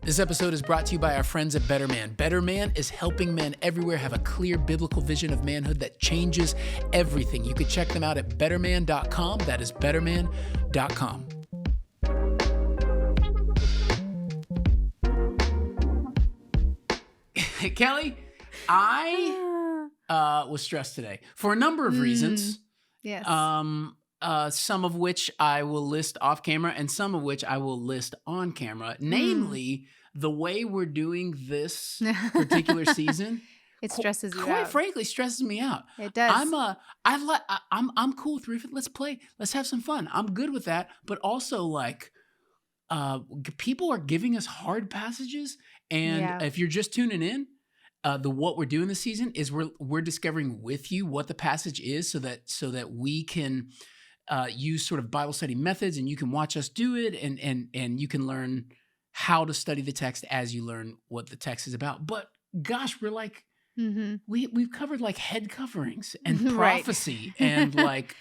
This episode is brought to you by our friends at Better Man. Better Man is helping men everywhere have a clear biblical vision of manhood that changes everything. You can check them out at betterman.com. That is betterman.com. Kelly, I was stressed today for a number of reasons. Yes. Some of which I will list off camera and some of which I will list on camera. Namely, the way we're doing this particular season. It stresses you out. Quite frankly, stresses me out. It does. I'm cool with Reef. Let's play. Let's have some fun. I'm good with that. But also, like, people are giving us hard passages, and if you're just tuning in, what we're doing this season is we're discovering with you what the passage is, so that we can use sort of Bible study methods, and you can watch us do it, and you can learn how to study the text as you learn what the text is about. But gosh, we're like, we've covered like head coverings and prophecy and like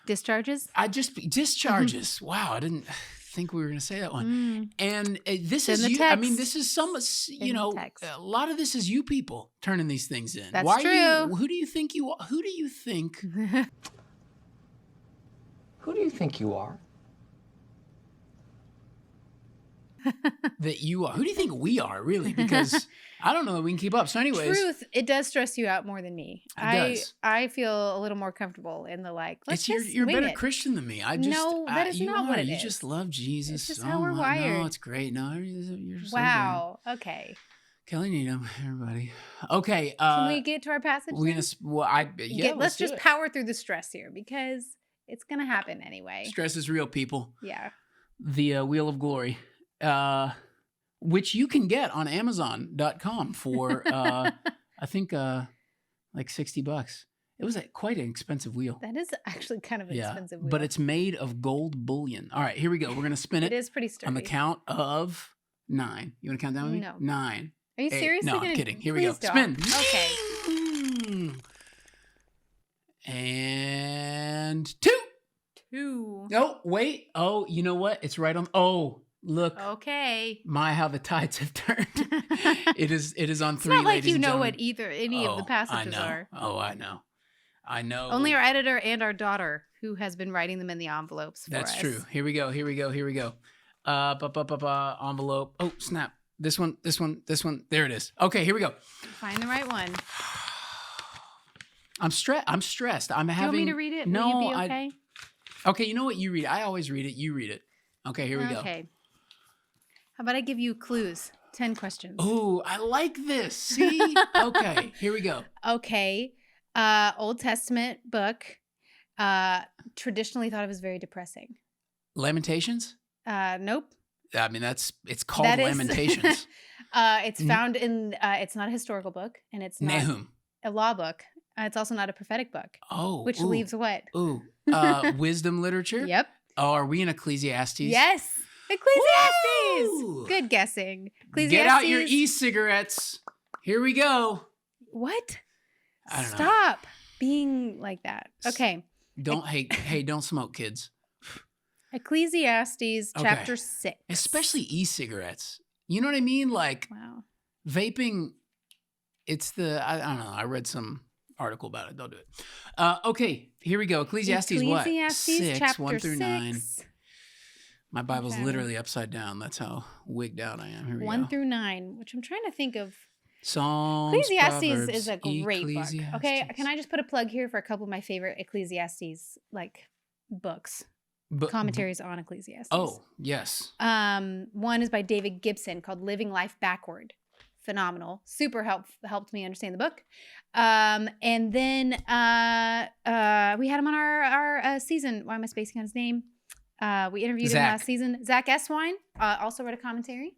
discharges. Discharges. Wow, I didn't think we were going to say that one. And this is you. I mean, this is some. A lot of this is you people turning these things in. That's true. Who do you think you are? Who do you think? Who do you think you are? That you are. Who do you think we are, really? Because I don't know that we can keep up. So anyways. Truth, it does stress you out more than me. It does. I feel a little more comfortable in the you're a better Christian than me. No, that is not what it is. You just love Jesus. It's just how we're wired. No, it's great. No, you're so wow. Good. Okay. Kelly Needham, everybody. Okay. Can we get to our passage? Let's just power through the stress here because it's going to happen anyway. Stress is real, people. Yeah. The Wheel of Glory. Which you can get on Amazon.com for, I think, like $60. It was quite an expensive wheel. That is actually kind of an expensive wheel. But it's made of gold bullion. All right, here we go. We're going to spin it. It is pretty sturdy. On the count of 9. You want to count down with me? No. 9. Are you seriously? No, I'm kidding. Here we go. Don't. Spin. Okay. And 2. 2. No, wait. Oh, you know what? It's right on. Oh. Look. Okay. My, how the tides have turned. It is on 3, it's not like ladies you and know gentlemen. what any of the passages are. Oh, I know. Only our editor and our daughter, who has been writing them in the envelopes for us. That's true. Here we go. Envelope. Oh, snap. This one. There it is. Okay, here we go. Find the right one. I'm stressed. I'm having. Do you want me to read it? No, will you be okay? Okay, you know what? You read it. I always read it. You read it. Okay, here we go. Okay. How about I give you clues? 10 questions. Oh, I like this. See? Okay, here we go. Okay. Old Testament book. Traditionally thought of as very depressing. Lamentations? Nope. I mean, it's called Lamentations. It's found in, it's not a historical book, and it's not Nahum. A law book. It's also not a prophetic book. Oh. Which leaves what? Wisdom literature? Yep. Oh, are we in Ecclesiastes? Yes. Ecclesiastes. Woo! Good guessing. Ecclesiastes. Get out your e-cigarettes. Here we go. What? I don't know. Stop being like that. Okay. Don't smoke, kids. Ecclesiastes chapter 6. Especially e-cigarettes. You know what I mean? Like vaping, I don't know. I read some article about it. Don't do it. Okay, here we go. Ecclesiastes what? 6, chapter 1 through 9. 6. My Bible's literally upside down. That's how wigged out I am. Here we go. 1 through 9, which I'm trying to think of. Psalms, Ecclesiastes Proverbs, is a great book. Okay, can I just put a plug here for a couple of my favorite Ecclesiastes books? Commentaries on Ecclesiastes. Oh, yes. One is by David Gibson called Living Life Backward. Phenomenal. Super helped me understand the book. And then we had him on our season. Why am I spacing on his name? We interviewed him last season. Zach Eswine also wrote a commentary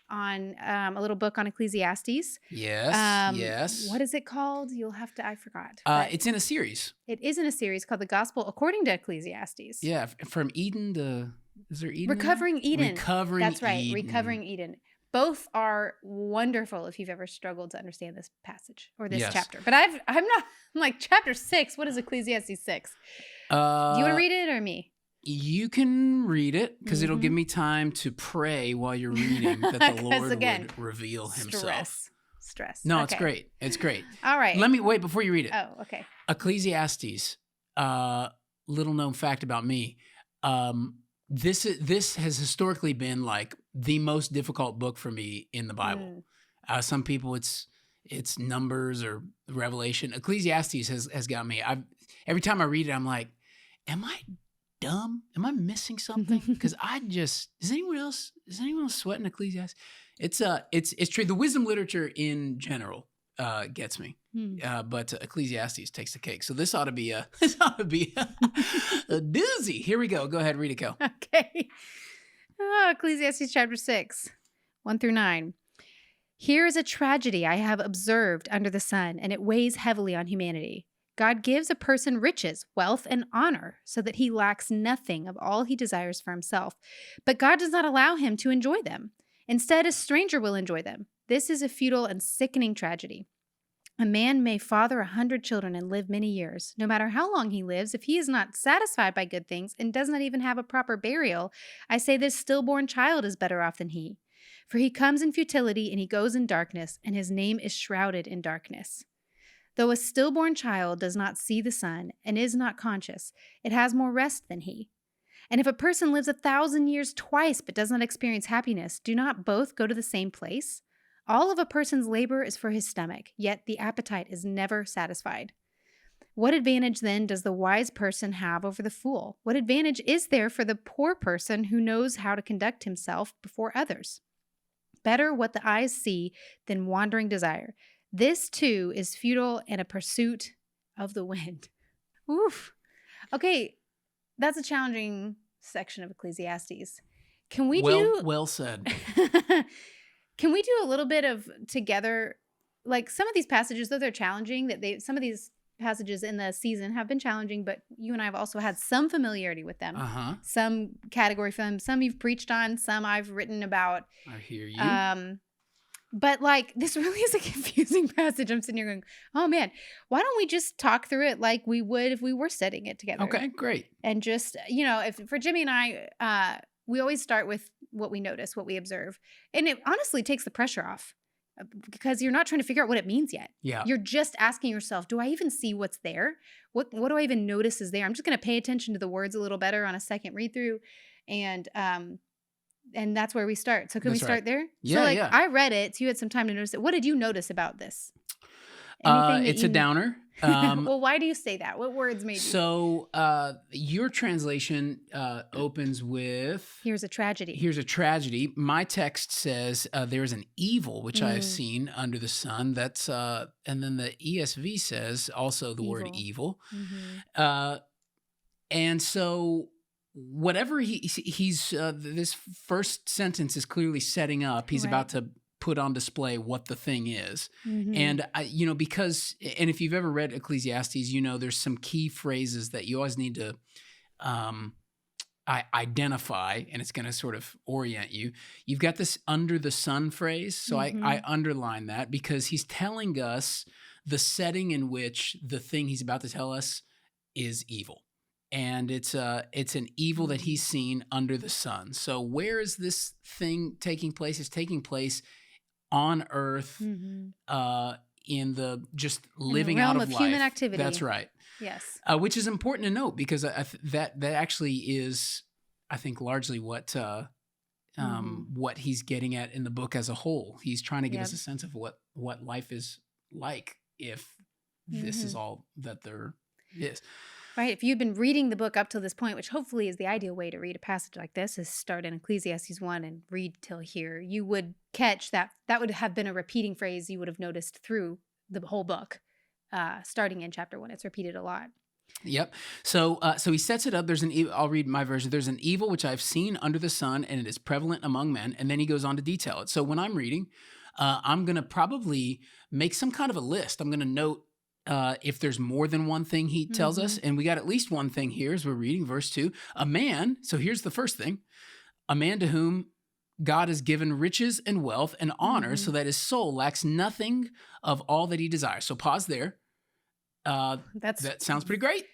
on a little book on Ecclesiastes. Yes, yes. What is it called? I forgot. It's in a series. It is in a series called The Gospel According to Ecclesiastes. Yeah, from Eden to, is there Eden? Recovering Eden. That's right, Eden. Recovering Eden. Both are wonderful if you've ever struggled to understand this passage or this chapter. But I'm like, chapter 6, what is Ecclesiastes 6? Do you want to read it or me? You can read it because it'll give me time to pray while you're reading that the Lord would reveal himself. Stress. No, it's great. It's great. All right. Let me wait before you read it. Oh, okay. Ecclesiastes, little known fact about me. This has historically been like the most difficult book for me in the Bible. Some people it's Numbers or Revelation. Ecclesiastes has got me. Every time I read it, I'm like, am I dumb? Am I missing something? Because is anyone else sweating Ecclesiastes? It's true. The wisdom literature in general gets me, but Ecclesiastes takes the cake. So this ought to be a doozy. Here we go. Go ahead, read it, Kel. Okay. Ecclesiastes chapter 6, 1-9. Here is a tragedy I have observed under the sun, and it weighs heavily on humanity. God gives a person riches, wealth, and honor so that he lacks nothing of all he desires for himself. But God does not allow him to enjoy them. Instead, a stranger will enjoy them. This is a futile and sickening tragedy. A man may father 100 children and live many years. No matter how long he lives, if he is not satisfied by good things and does not even have a proper burial, I say this stillborn child is better off than he. For he comes in futility and he goes in darkness, and his name is shrouded in darkness. Though a stillborn child does not see the sun and is not conscious, it has more rest than he. And if a person lives 1,000 years twice but does not experience happiness, do not both go to the same place? All of a person's labor is for his stomach, yet the appetite is never satisfied. What advantage then does the wise person have over the fool? What advantage is there for the poor person who knows how to conduct himself before others? Better what the eyes see than wandering desire. This, too, is futile and a pursuit of the wind. Oof. Okay, that's a challenging section of Ecclesiastes. Can we Well said. Can we do a little bit of together, like some of these passages, though they're challenging, some of these passages in the season have been challenging, but you and I have also had some familiarity with them. Some category for them. Some you've preached on, some I've written about. I hear you. But like, this really is a confusing passage. I'm sitting here going, oh man, why don't we just talk through it like we would if we were studying it together? Okay, great. And just, if for Jimmy and I, we always start with what we notice, what we observe. And it honestly takes the pressure off because you're not trying to figure out what it means yet. Yeah. You're just asking yourself, do I even see what's there? What do I even notice is there? I'm just going to pay attention to the words a little better on a second read through. And that's where we start. So can we start there? Yeah, so I read it. So you had some time to notice it. What did you notice about this? It's a downer. Well, why do you say that? What words made you? So your translation opens with... Here's a tragedy. Here's a tragedy. My text says there's an evil which I have seen under the sun. That's and then the ESV says also the word evil. And so... whatever he's this first sentence is clearly setting up. He's about to put on display what the thing is. And, because if you've ever read Ecclesiastes, there's some key phrases that you always need to identify, and it's going to sort of orient you. You've got this under the sun phrase. So I underline that because he's telling us the setting in which the thing he's about to tell us is evil. And it's an evil that he's seen under the sun. So where is this thing taking place? It's taking place on earth, in the just living out of life. Human activity. That's right. Yes. Which is important to note because that actually is, I think, largely what he's getting at in the book as a whole. He's trying to give us a sense of what life is like if this is all that there is. Right. If you've been reading the book up to this point, which hopefully is the ideal way to read a passage like this, is start in Ecclesiastes 1 and read till here, you would catch that would have been a repeating phrase you would have noticed through the whole book, starting in chapter 1. It's repeated a lot. Yep. So he sets it up. There's I'll read my version. There's an evil which I've seen under the sun, and it is prevalent among men. And then he goes on to detail it. So when I'm reading, I'm going to probably make some kind of a list. I'm going to note if there's more than one thing he tells us, and we got at least one thing here as we're reading verse 2, a man, so here's the first thing, a man to whom God has given riches and wealth and honor so that his soul lacks nothing of all that he desires. So pause there. That sounds pretty great.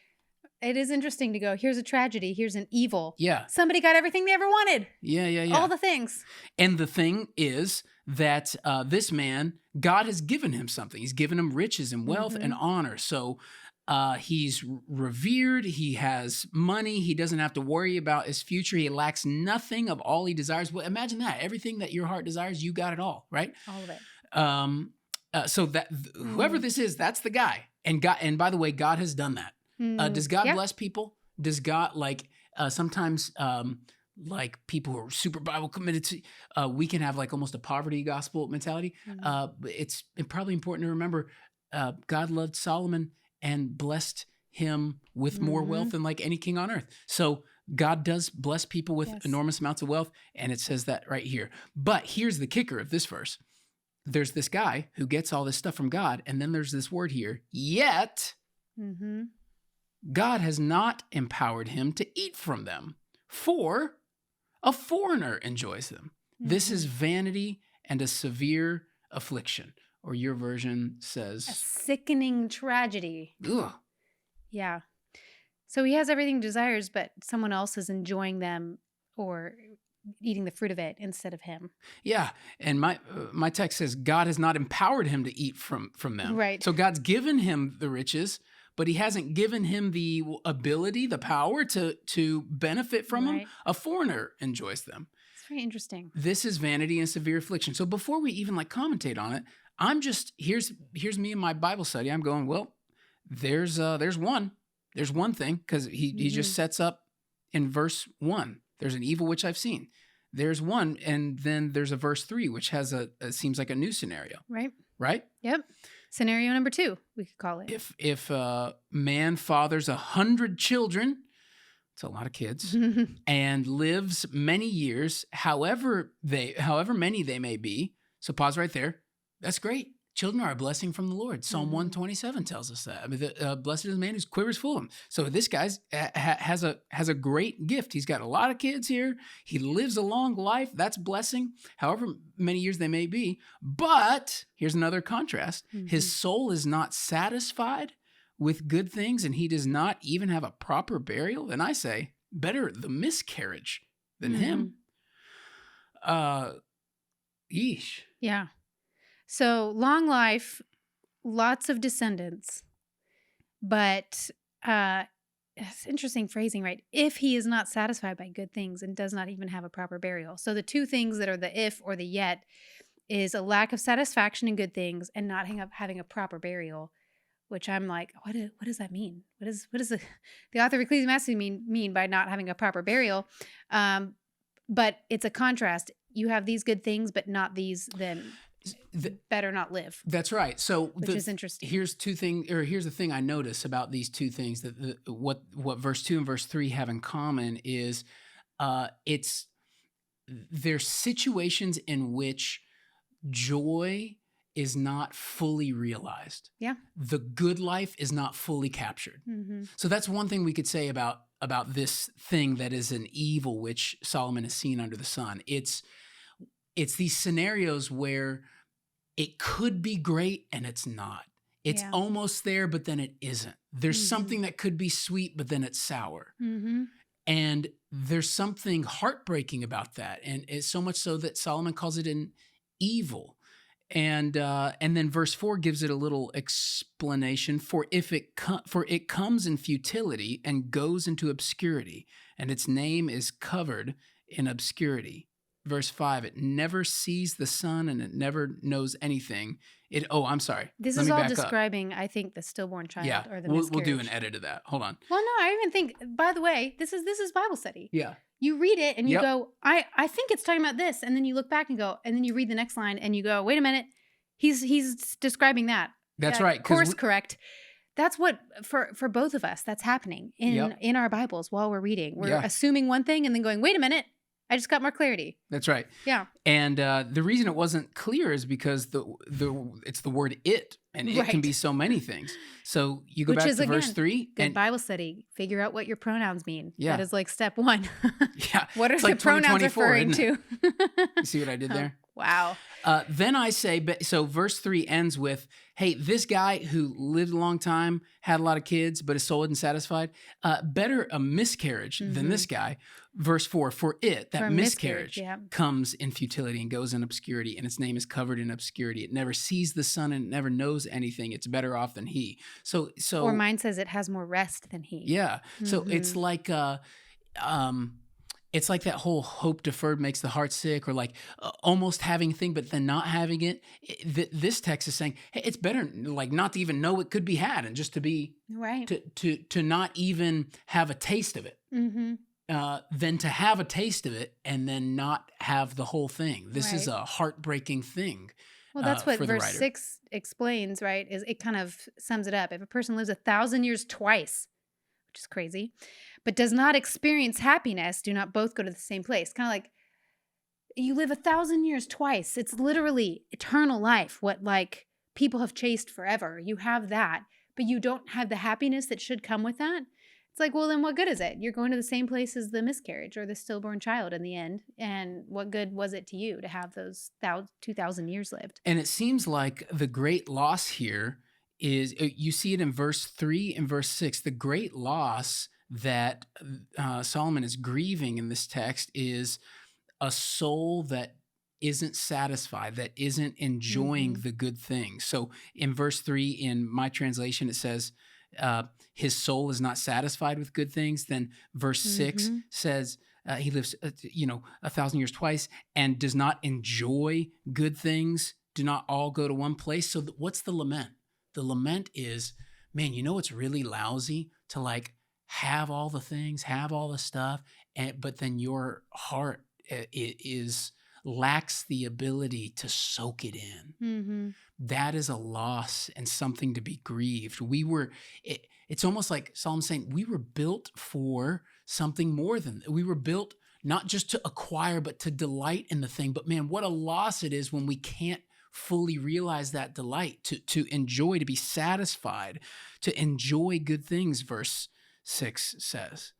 it is interesting to go, here's a tragedy, here's an evil. Yeah. Somebody got everything they ever wanted. Yeah. All the things. And the thing is that this man, God has given him something. He's given him riches and wealth and honor. So he's revered. He has money. He doesn't have to worry about his future. He lacks nothing of all he desires. Well, imagine that. Everything that your heart desires, you got it all, right? All of it. So that whoever this is, that's the guy. And God, and by the way, God has done that. Does God bless people? Does God sometimes like people who are super Bible committed to, we can have like almost a poverty gospel mentality. It's probably important to remember God loved Solomon and blessed him with more wealth than like any king on earth. So God does bless people with enormous amounts of wealth. And it says that right here. But here's the kicker of this verse. There's this guy who gets all this stuff from God. And then there's this word here, yet God has not empowered him to eat from them, for a foreigner enjoys them. This is vanity and a severe affliction. Or your version says, a sickening tragedy. Ugh. Yeah. So he has everything he desires, but someone else is enjoying them or eating the fruit of it instead of him. Yeah. And my text says God has not empowered him to eat from them. Right. So God's given him the riches, but he hasn't given him the ability, the power to benefit from them. A foreigner enjoys them. It's very interesting. This is vanity and severe affliction. So before we even like commentate on it, I'm just, here's me in my Bible study. I'm going, well, there's one thing, because he just sets up in verse 1. There's an evil which I've seen. There's one, and then there's a verse 3, which has seems like a new scenario. Right? Yep. Scenario number 2, we could call it. If a man fathers 100 children, it's a lot of kids, and lives many years, however many they may be. So pause right there. That's great. Children are a blessing from the Lord. Psalm 127 tells us that. I mean, blessed is the man whose quivers full of them. So this guy has a great gift. He's got a lot of kids here. He lives a long life. That's blessing, however many years they may be. But here's another contrast. His soul is not satisfied with good things, and he does not even have a proper burial. And I say, better the miscarriage than him. Yeesh. Yeah. So long life, lots of descendants, but it's interesting phrasing, right? If he is not satisfied by good things and does not even have a proper burial. So the two things that are the if or the yet is a lack of satisfaction in good things and not having a proper burial, which I'm like, what does that mean? What does the author of Ecclesiastes mean by not having a proper burial? But it's a contrast. You have these good things, but not these, then better not live. That's right. So which is interesting. Here's the thing I notice about these two things, that what verse 2 and verse 3 have in common is there's situations in which joy is not fully realized. Yeah. The good life is not fully captured. So that's one thing we could say about this thing that is an evil which Solomon has seen under the sun. It's these scenarios where it could be great and it's not. It's almost there, but then it isn't. There's something that could be sweet, but then it's sour. And there's something heartbreaking about that. And it's so much so that Solomon calls it an evil. And then verse 4 gives it a little explanation. For it comes in futility and goes into obscurity, and its name is covered in obscurity. Verse 5, it never sees the sun and it never knows anything. I'm sorry. This is all describing, I think, the stillborn child or the miscarriage. We'll do an edit of that. Hold on. Well, no, I even think, by the way, this is Bible study. Yeah. You read it and you go, I think it's talking about this. And then you look back and go, and then you read the next line and you go, wait a minute, he's describing that. That's right. Course correct. That's what, for both of us, that's happening in our Bibles while we're reading. We're assuming one thing and then going, wait a minute, I just got more clarity. That's right. Yeah. And the reason it wasn't clear is because it's the word it, and it can be so many things. So you go back to verse 3. Good Bible study. Figure out what your pronouns mean. Yeah. That is like step 1. Yeah. What are the pronouns referring to? You see what I did there? Wow. Then I say, so verse 3 ends with, hey, this guy who lived a long time, had a lot of kids, but his soul isn't satisfied, better a miscarriage than this guy. Verse 4, for that miscarriage comes in futility and goes in obscurity, and its name is covered in obscurity. It never sees the sun and it never knows anything. It's better off than he. Or mine says it has more rest than he. Yeah. So it's like, it's like that whole hope deferred makes the heart sick, or like almost having a thing, but then not having it. This text is saying, hey, it's better like not to even know it could be had, and just to be right, to not even have a taste of it, than to have a taste of it and then not have the whole thing. This is a heartbreaking thing. Well, that's what verse 6 explains, right? Is it kind of sums it up. If a person lives 1,000 years twice, which is crazy, but does not experience happiness, do not both go to the same place. Kind of like you live 1,000 years twice. It's literally eternal life, what like people have chased forever. You have that, but you don't have the happiness that should come with that. It's like, well, then what good is it? You're going to the same place as the miscarriage or the stillborn child in the end. And what good was it to you to have those 2,000 years lived? And it seems like the great loss here is, you see it in verse 3 and verse 6, the great loss that Solomon is grieving in this text is a soul that isn't satisfied, that isn't enjoying the good things. So in verse 3 in my translation, it says, his soul is not satisfied with good things. Then verse 6 says, he lives, 1,000 years twice and does not enjoy good things, do not all go to one place. So what's the lament? The lament is, man, it's really lousy to like have all the things, have all the stuff, but then your heart lacks the ability to soak it in. That is a loss and something to be grieved. It's almost like Solomon's saying, we were built for something more than that. We were built not just to acquire, but to delight in the thing. But man, what a loss it is when we can't fully realize that delight, to enjoy, to be satisfied, to enjoy good things, verse 6 says.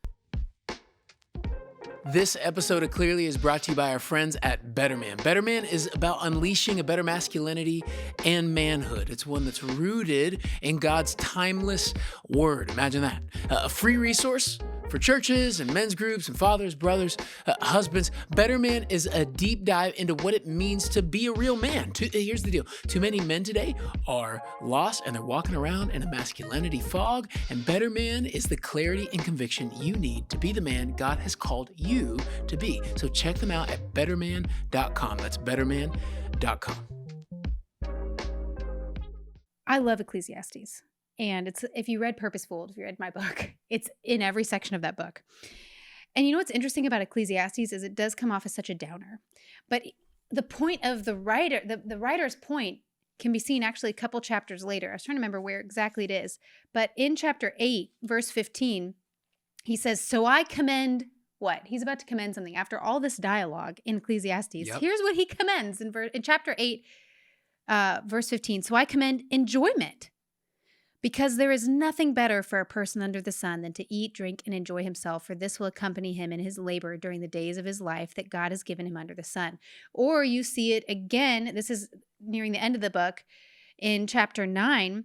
This episode of Clearly is brought to you by our friends at Better Man. Better Man is about unleashing a better masculinity and manhood. It's one that's rooted in God's timeless word. Imagine that. A free resource for churches and men's groups and fathers, brothers, husbands. Better Man is a deep dive into what it means to be a real man. Here's the deal. Too many men today are lost and they're walking around in a masculinity fog, and Better Man is the clarity and conviction you need to be the man God has called you to be. So check them out at betterman.com. That's betterman.com. I love Ecclesiastes. And if you read Purposeful, if you read my book, it's in every section of that book. And you know what's interesting about Ecclesiastes is it does come off as such a downer. But the point of the writer, the writer's point can be seen actually a couple chapters later. I was trying to remember where exactly it is. But in chapter 8, verse 15, he says, so I commend what? He's about to commend something. After all this dialogue in Ecclesiastes, here's what he commends in chapter 8, verse 15. So I commend enjoyment, because there is nothing better for a person under the sun than to eat, drink, and enjoy himself, for this will accompany him in his labor during the days of his life that God has given him under the sun. Or you see it again, this is nearing the end of the book, in chapter 9,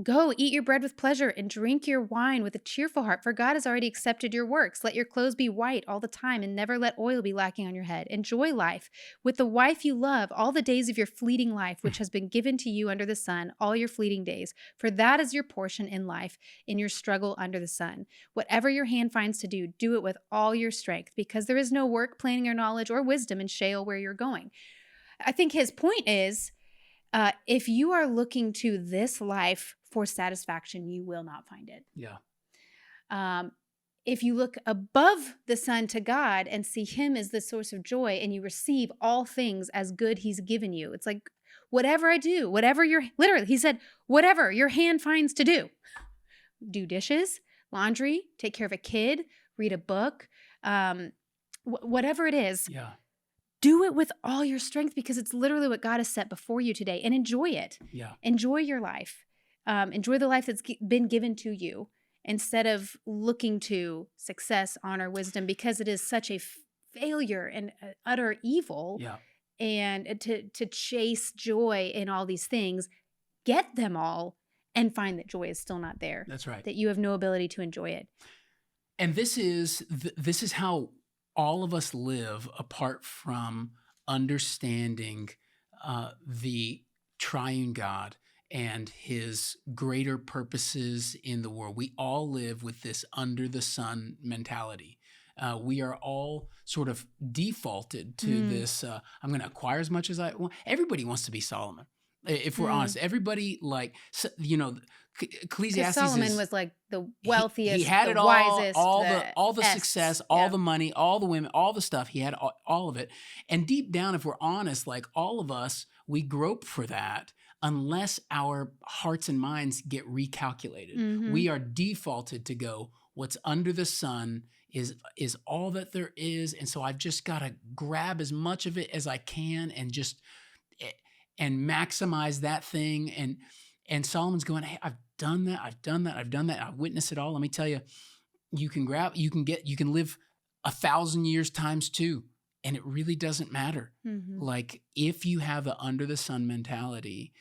go, eat your bread with pleasure and drink your wine with a cheerful heart, for God has already accepted your works. Let your clothes be white all the time, and never let oil be lacking on your head. Enjoy life with the wife you love all the days of your fleeting life, which has been given to you under the sun, all your fleeting days. For that is your portion in life, in your struggle under the sun. Whatever your hand finds to do, do it with all your strength, because there is no work, planning, or knowledge, or wisdom in Sheol where you're going. I think his point is, if you are looking to this life for satisfaction, you will not find it. Yeah. If you look above the sun to God and see him as the source of joy, and you receive all things as good he's given you, it's like, whatever I do, literally, he said, whatever your hand finds to do dishes, laundry, take care of a kid, read a book, whatever it is. Yeah. Do it with all your strength, because it's literally what God has set before you today, and enjoy it. Yeah. Enjoy your life. Enjoy the life that's been given to you, instead of looking to success, honor, wisdom, because it is such a failure and utter evil. Yeah. and to chase joy in all these things, get them all, and find that joy is still not there. That's right. That you have no ability to enjoy it. And this is how all of us live apart from understanding the triune God and his greater purposes in the world. We all live with this under the sun mentality. We are all sort of defaulted to this. I'm going to acquire as much as I want. Everybody wants to be Solomon. If we're honest, everybody Ecclesiastes. Solomon was like the wealthiest, he had the it all, wisest, all the success, all the money, all the women, all the stuff. He had all of it. And deep down, if we're honest, like all of us, we grope for that unless our hearts and minds get recalculated. We are defaulted to go, what's under the sun is all that there is. And so I've just got to grab as much of it as I can and just and maximize that thing. And Solomon's going, hey, I've done that. I witnessed it all. Let me tell you, you can live 1,000 years times 2, and it really doesn't matter. Like if you have the under the sun mentality,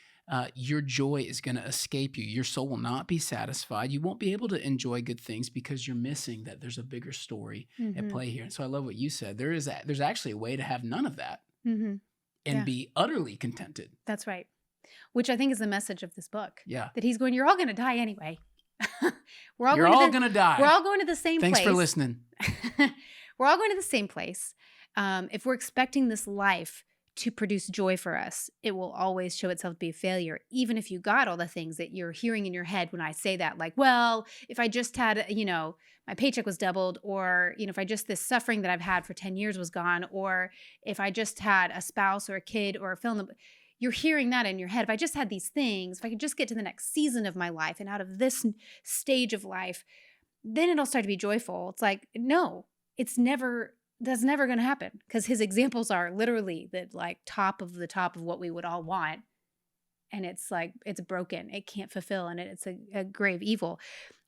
your joy is going to escape you. Your soul will not be satisfied. You won't be able to enjoy good things because you're missing that there's a bigger story at play here. And so I love what you said. There's actually a way to have none of that and be utterly contented. That's right. Which I think is the message of this book. Yeah. That he's going, you're all going to die anyway. You're all going to die. We're all going to the same place. Thanks for listening. We're all going to the same place. If we're expecting this life to produce joy for us, it will always show itself to be a failure. Even if you got all the things that you're hearing in your head when I say that, like, well, if I just had, my paycheck was doubled, or, if I just, this suffering that I've had for 10 years was gone, or if I just had a spouse or a kid or a film, you're hearing that in your head. If I just had these things, if I could just get to the next season of my life and out of this stage of life, then it'll start to be joyful. It's like, no, that's never going to happen, because his examples are literally the like top of what we would all want. And it's like, it's broken. It can't fulfill. And it's a grave evil.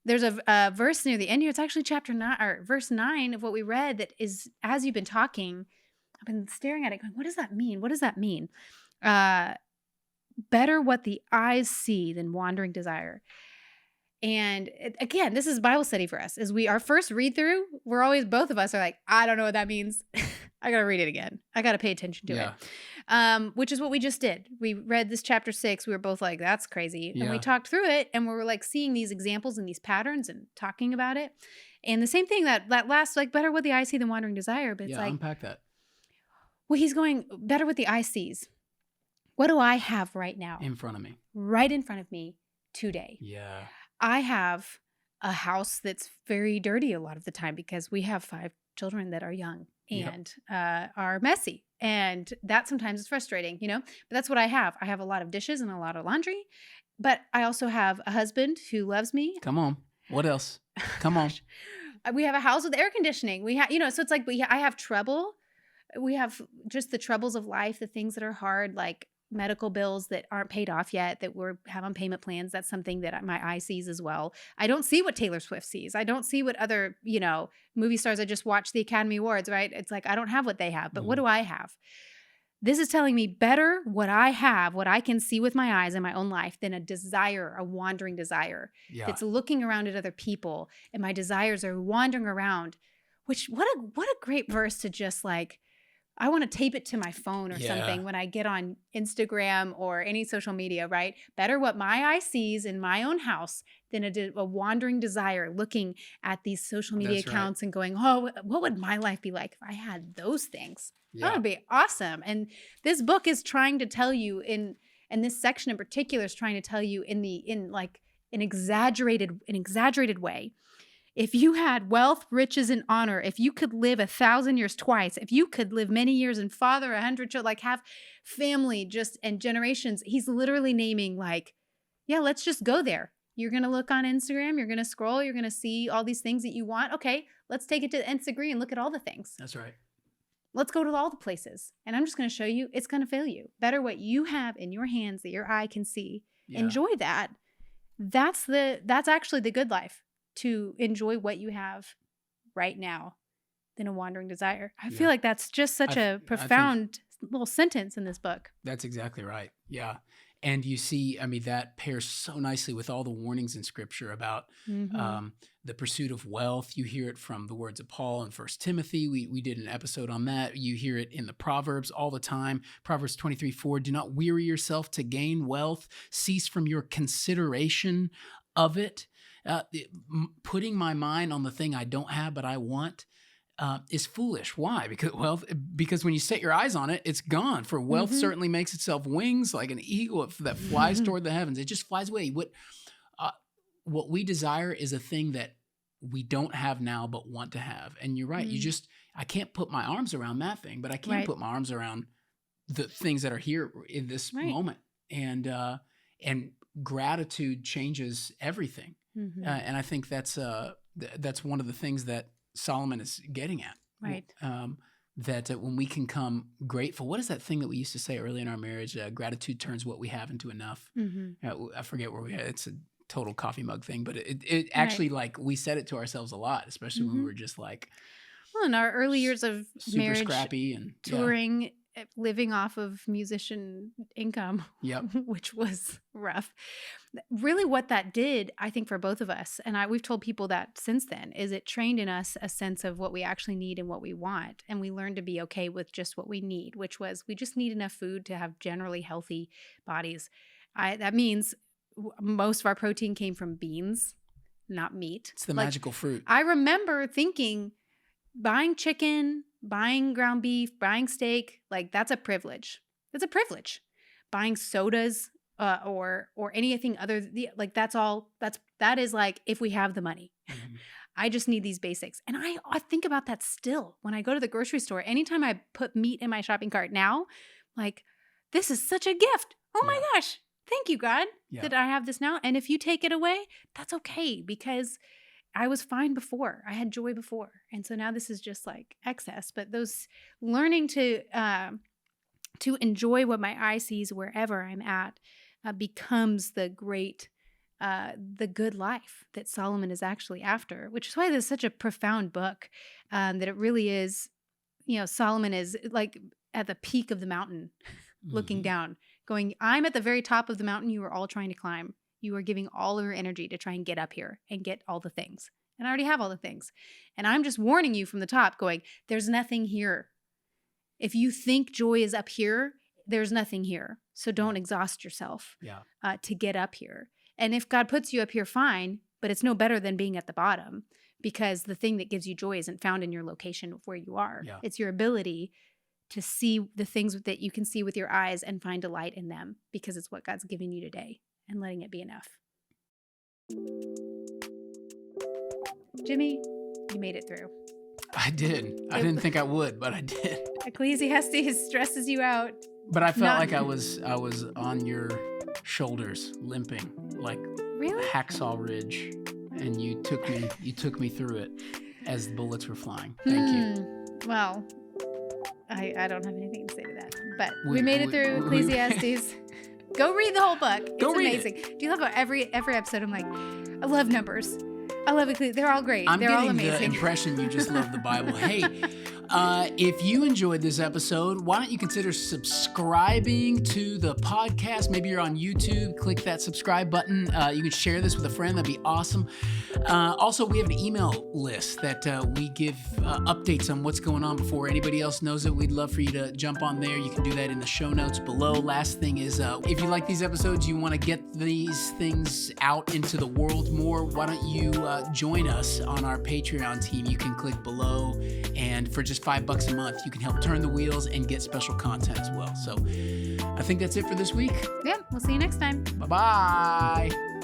There's a verse near the end here. It's actually chapter 9 or verse 9 of what we read that is, as you've been talking, I've been staring at it going, what does that mean? What does that mean? Better what the eyes see than wandering desire. And again, this is Bible study for us. As our first read through, we're always, both of us are like, I don't know what that means. I got to read it again. I got to pay attention to it. Which is what we just did. We read this chapter 6. We were both like, that's crazy. And we talked through it, and we were like seeing these examples and these patterns and talking about it. And the same thing that last, like, better what the eye see than wandering desire. But it's like, unpack that. Well, he's going, better what the eye sees. What do I have right now? In front of me. Right in front of me today. Yeah. I have a house that's very dirty a lot of the time because we have 5 children that are young and are messy. And that sometimes is frustrating, but that's what I have. I have a lot of dishes and a lot of laundry, but I also have a husband who loves me. Come on. What else? Come on. We have a house with air conditioning. We have, so it's like I have trouble. We have just the troubles of life, the things that are hard, like medical bills that aren't paid off yet, that we have on payment plans. That's something that my eye sees as well. I don't see what Taylor Swift sees. I don't see what other, movie stars. I just watched the Academy Awards, right? It's like, I don't have what they have, but what do I have? This is telling me better what I have, what I can see with my eyes in my own life, than a desire, a wandering desire that's looking around at other people, and my desires are wandering around. Which, what a great verse to just like, I want to tape it to my phone or something when I get on Instagram or any social media, right? Better what my eye sees in my own house than a wandering desire looking at these social media accounts and going, oh, what would my life be like if I had those things? That would be awesome. And this book is trying to tell you and this section in particular is trying to tell you in an exaggerated way. If you had wealth, riches, and honor, if you could live 1,000 years twice, if you could live many years and father 100 children, like have family just and generations, he's literally naming let's just go there. You're going to look on Instagram, you're going to scroll, you're going to see all these things that you want. Okay, let's take it to the nth degree and look at all the things. That's right. Let's go to all the places. And I'm just going to show you, it's going to fail you. Better what you have in your hands that your eye can see. Yeah. Enjoy that. That's actually the good life. To enjoy what you have right now than a wandering desire. I feel like that's just such a profound little sentence in this book. That's exactly right. Yeah. And you see, I mean, that pairs so nicely with all the warnings in Scripture about the pursuit of wealth. You hear it from the words of Paul in 1 Timothy. We did an episode on that. You hear it in the Proverbs all the time. Proverbs 23:4, do not weary yourself to gain wealth. Cease from your consideration of it. Putting my mind on the thing I don't have but I want is foolish. Why? Because when you set your eyes on it, it's gone. For wealth certainly makes itself wings like an eagle that flies toward the heavens. It just flies away. What we desire is a thing that we don't have now but want to have. And you're right. I can't put my arms around that thing, but I can put my arms around the things that are here in this moment. And gratitude changes everything. And I think that's one of the things that Solomon is getting at. Right. That when we can come grateful, what is that thing that we used to say early in our marriage? Gratitude turns what we have into enough. I forget where we had it's a total coffee mug thing, but it actually like we said it to ourselves a lot, especially when we were just like, well, in our early years of super marriage, scrappy and touring, living off of musician income, which was rough. Really what that did, I think, for both of us, and we've told people that since then, is it trained in us a sense of what we actually need and what we want. And we learned to be okay with just what we need, which was we just need enough food to have generally healthy bodies. That means most of our protein came from beans, not meat. It's the magical fruit. I remember thinking buying chicken, buying ground beef, buying steak, like that's a privilege. It's a privilege. Buying sodas or anything other, like that is like if we have the money. I just need these basics. And I think about that still when I go to the grocery store. Anytime I put meat in my shopping cart now, like this is such a gift. Oh my gosh. Thank you, God, that I have this now. And if you take it away, that's okay because I was fine before. I had joy before. And so now this is just like excess. But those learning to enjoy what my eye sees wherever I'm at becomes the good life that Solomon is actually after, which is why this is such a profound book, that it really is, Solomon is like at the peak of the mountain looking down, going, I'm at the very top of the mountain you are all trying to climb. You are giving all of your energy to try and get up here and get all the things. And I already have all the things. And I'm just warning you from the top going, there's nothing here. If you think joy is up here, there's nothing here. So don't exhaust yourself to get up here. And if God puts you up here, fine, but it's no better than being at the bottom because the thing that gives you joy isn't found in your location of where you are. Yeah. It's your ability to see the things that you can see with your eyes and find delight in them because it's what God's giving you today and letting it be enough. Jimmy, you made it through. I did. I didn't think I would, but I did. Ecclesiastes stresses you out. But I felt like I was on your shoulders, limping like really? A hacksaw ridge, and you took me through it as the bullets were flying. Thank you. Well, I don't have anything to say to that, but we made it through Ecclesiastes. Go read the whole book. It's amazing. Do you love how every episode I'm like, I love numbers. I love Ecclesiastes. They're all great. They're all amazing. I'm getting the impression you just love the Bible. Hey, if you enjoyed this episode, why don't you consider subscribing to the podcast? Maybe you're on YouTube. Click that subscribe button. You can share this with a friend. That'd be awesome. Also, we have an email list that we give updates on what's going on before anybody else knows it. We'd love for you to jump on there. You can do that in the show notes below. Last thing is, if you like these episodes, you want to get these things out into the world more, why don't you join us on our Patreon team? You can click below, and for just $5 a month, you can help turn the wheels and get special content as well. So I think that's it for this week. Yeah, we'll see you next time. Bye-bye.